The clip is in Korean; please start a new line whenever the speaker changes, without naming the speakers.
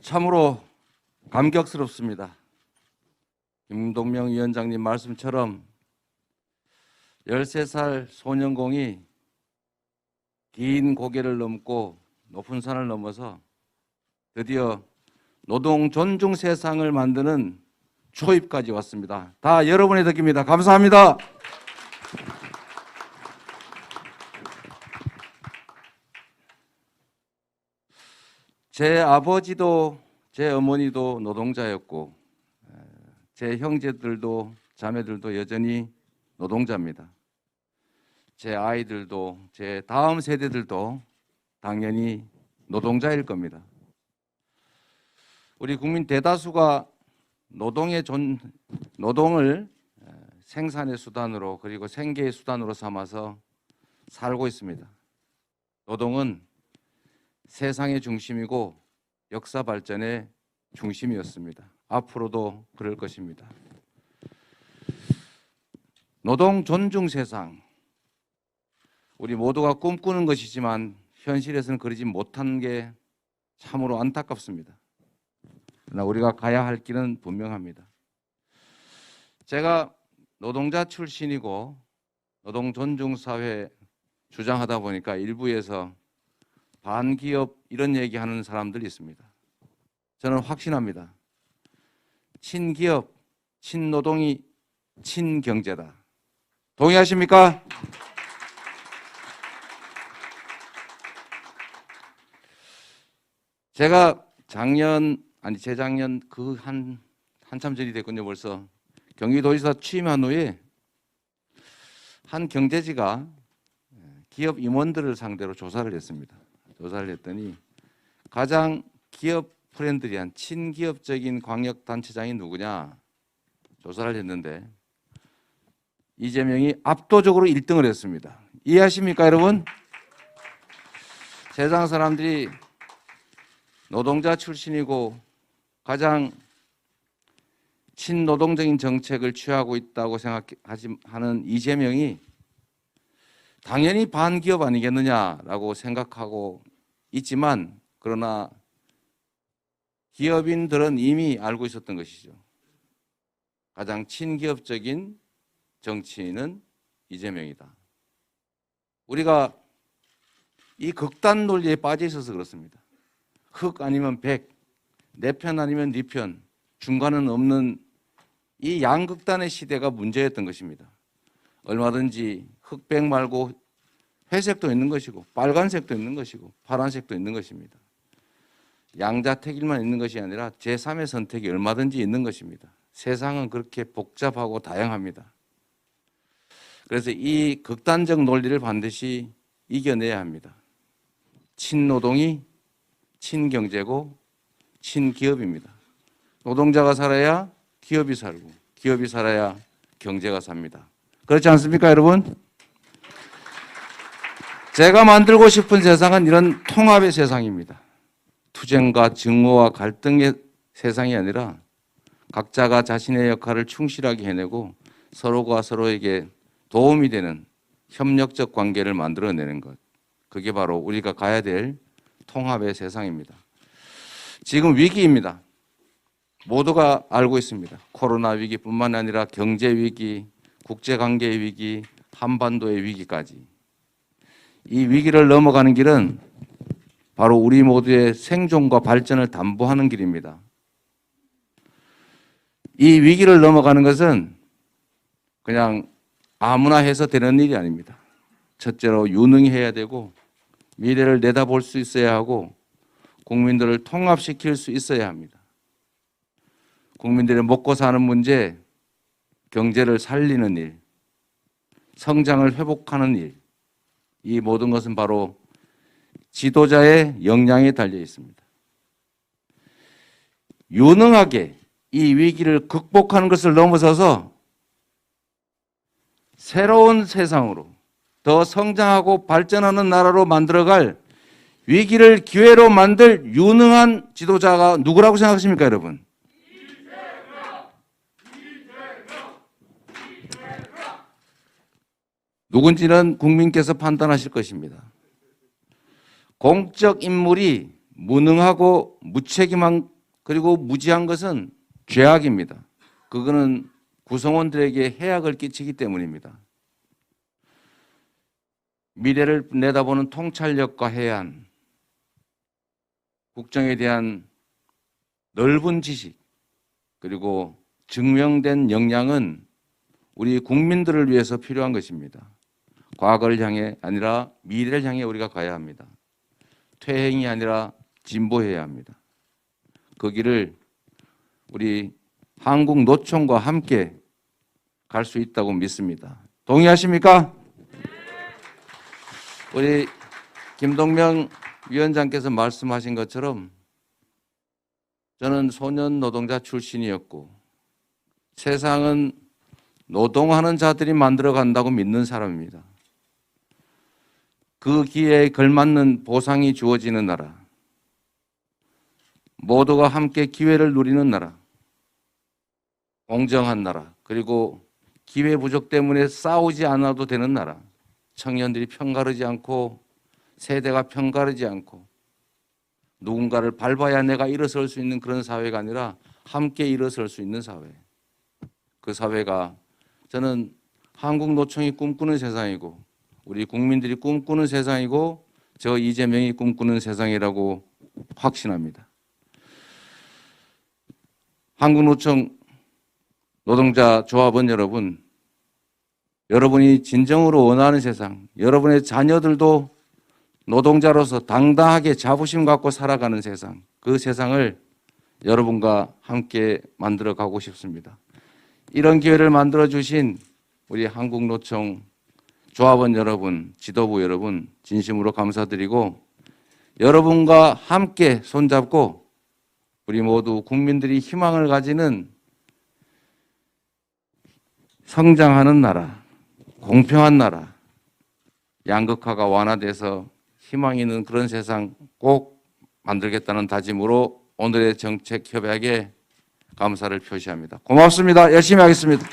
참으로 감격스럽습니다. 김동명 위원장님 말씀처럼 13살 소년공이 긴 고개를 넘고 높은 산을 넘어서 드디어 노동 존중 세상을 만드는 초입까지 왔습니다. 다 여러분의 덕입니다. 감사합니다. 제 아버지도 제 어머니도 노동자였고 제 형제들도 자매들도 여전히 노동자입니다. 제 아이들도 제 다음 세대들도 당연히 노동자일 겁니다. 우리 국민 대다수가 노동을 생산의 수단으로 그리고 생계의 수단으로 삼아서 살고 있습니다. 노동은 세상의 중심이고 역사 발전의 중심이었습니다. 앞으로도 그럴 것입니다. 노동 존중 세상, 우리 모두가 꿈꾸는 것이지만 현실에서는 그러지 못한 게 참으로 안타깝습니다. 그러나 우리가 가야 할 길은 분명합니다. 제가 노동자 출신이고 노동 존중 사회 주장하다 보니까 일부에서 반기업 이런 얘기하는 사람들이 있습니다. 저는 확신합니다. 친기업, 친노동이 친경제다. 동의하십니까? 제가 재작년 한참 전이 됐군요. 벌써 경기도지사 취임한 후에 한 경제지가 기업 임원들을 상대로 조사를 했습니다. 조사를 했더니 가장 기업 프렌들리한 친기업적인 광역단체장이 누구냐 조사를 했는데 이재명이 압도적으로 1등을 했습니다. 이해하십니까 여러분? 세상 사람들이 노동자 출신이고 가장 친노동적인 정책을 취하고 있다고 생각하는 이재명이 당연히 반기업 아니겠느냐라고 생각하고 있지만 그러나 기업인들은 이미 알고 있었던 것이죠. 가장 친기업적인 정치인은 이재명이다. 우리가 이 극단 논리에 빠져 있어서 그렇습니다. 흑 아니면 백, 내 편 아니면 네 편, 중간은 없는 이 양극단의 시대가 문제였던 것입니다. 얼마든지 흑백 말고 회색도 있는 것이고 빨간색도 있는 것이고 파란색도 있는 것입니다. 양자택일만 있는 것이 아니라 제3의 선택이 얼마든지 있는 것입니다. 세상은 그렇게 복잡하고 다양합니다. 그래서 이 극단적 논리를 반드시 이겨내야 합니다. 친노동이 친경제고 친기업입니다. 노동자가 살아야 기업이 살고 기업이 살아야 경제가 삽니다. 그렇지 않습니까 여러분? 제가 만들고 싶은 세상은 이런 통합의 세상입니다. 투쟁과 증오와 갈등의 세상이 아니라 각자가 자신의 역할을 충실하게 해내고 서로가 서로에게 도움이 되는 협력적 관계를 만들어내는 것. 그게 바로 우리가 가야 될 통합의 세상입니다. 지금 위기입니다. 모두가 알고 있습니다. 코로나 위기뿐만 아니라 경제 위기, 국제관계의 위기, 한반도의 위기까지. 이 위기를 넘어가는 길은 바로 우리 모두의 생존과 발전을 담보하는 길입니다. 이 위기를 넘어가는 것은 그냥 아무나 해서 되는 일이 아닙니다. 첫째로 유능해야 되고 미래를 내다볼 수 있어야 하고 국민들을 통합시킬 수 있어야 합니다. 국민들의 먹고 사는 문제, 경제를 살리는 일, 성장을 회복하는 일, 이 모든 것은 바로 지도자의 역량에 달려 있습니다. 유능하게 이 위기를 극복하는 것을 넘어서서 새로운 세상으로 더 성장하고 발전하는 나라로 만들어갈 위기를 기회로 만들 유능한 지도자가 누구라고 생각하십니까, 여러분? 누군지는 국민께서 판단하실 것입니다. 공적 인물이 무능하고 무책임한 그리고 무지한 것은 죄악입니다. 그거는 구성원들에게 해악을 끼치기 때문입니다. 미래를 내다보는 통찰력과 해안, 국정에 대한 넓은 지식, 그리고 증명된 역량은 우리 국민들을 위해서 필요한 것입니다. 과거를 향해 아니라 미래를 향해 우리가 가야 합니다. 퇴행이 아니라 진보해야 합니다. 그 길을 우리 한국노총과 함께 갈 수 있다고 믿습니다. 동의하십니까? 우리 김동명 위원장께서 말씀하신 것처럼 저는 소년 노동자 출신이었고 세상은 노동하는 자들이 만들어 간다고 믿는 사람입니다. 그 기회에 걸맞는 보상이 주어지는 나라, 모두가 함께 기회를 누리는 나라, 공정한 나라, 그리고 기회 부족 때문에 싸우지 않아도 되는 나라, 청년들이 편가르지 않고 세대가 편가르지 않고 누군가를 밟아야 내가 일어설 수 있는 그런 사회가 아니라 함께 일어설 수 있는 사회. 그 사회가 저는 한국노총이 꿈꾸는 세상이고 우리 국민들이 꿈꾸는 세상이고 저 이재명이 꿈꾸는 세상이라고 확신합니다. 한국노총 노동자 조합원 여러분, 여러분이 진정으로 원하는 세상, 여러분의 자녀들도 노동자로서 당당하게 자부심 갖고 살아가는 세상, 그 세상을 여러분과 함께 만들어 가고 싶습니다. 이런 기회를 만들어 주신 우리 한국노총 조합원 여러분, 지도부 여러분 진심으로 감사드리고 여러분과 함께 손잡고 우리 모두 국민들이 희망을 가지는 성장하는 나라, 공평한 나라, 양극화가 완화돼서 희망이 있는 그런 세상 꼭 만들겠다는 다짐으로 오늘의 정책 협약에 감사를 표시합니다. 고맙습니다. 열심히 하겠습니다.